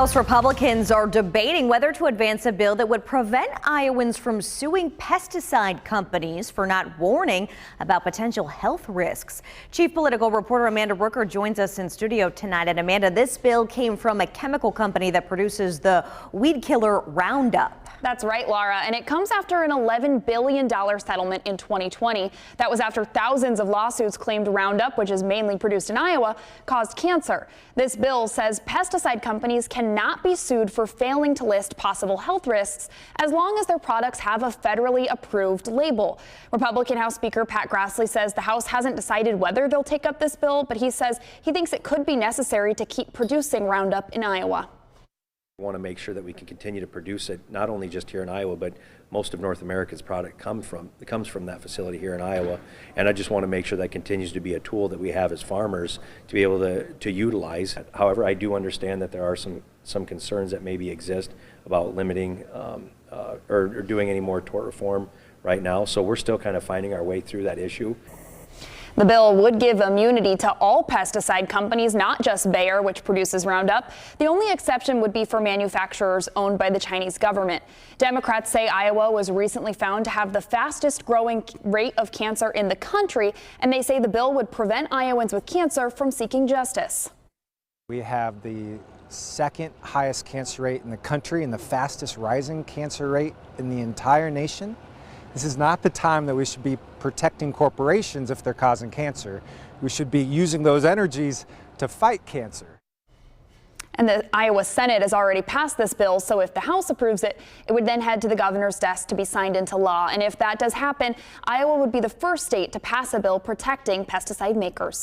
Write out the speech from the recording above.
House Republicans are debating whether to advance a bill that would prevent Iowans from suing pesticide companies for not warning about potential health risks. Chief political reporter Amanda Rooker joins us in studio tonight. And Amanda, this bill came from a chemical company that produces the weed killer Roundup. That's right, Laura, and it comes after an $11 billion settlement in 2020. That was after thousands of lawsuits claimed Roundup, which is mainly produced in Iowa, caused cancer. This bill says pesticide companies cannot be sued for failing to list possible health risks as long as their products have a federally approved label. Republican House Speaker Pat Grassley says the House hasn't decided whether they'll take up this bill, but he says he thinks it could be necessary to keep producing Roundup in Iowa. We want to make sure that we can continue to produce it, not only just here in Iowa, but most of North America's product comes from that facility here in Iowa. And I just want to make sure that continues to be a tool that we have as farmers to be able to utilize. However, I do understand that there are some concerns that maybe exist about limiting or doing any more tort reform right now. So we're still kind of finding our way through that issue. The bill would give immunity to all pesticide companies, not just Bayer, which produces Roundup. The only exception would be for manufacturers owned by the Chinese government. Democrats say Iowa was recently found to have the fastest growing rate of cancer in the country, and they say the bill would prevent Iowans with cancer from seeking justice. We have the second highest cancer rate in the country and the fastest rising cancer rate in the entire nation. This is not the time that we should be protecting corporations if they're causing cancer. We should be using those energies to fight cancer. And the Iowa Senate has already passed this bill, so if the House approves it, it would then head to the governor's desk to be signed into law. And if that does happen, Iowa would be the first state to pass a bill protecting pesticide makers.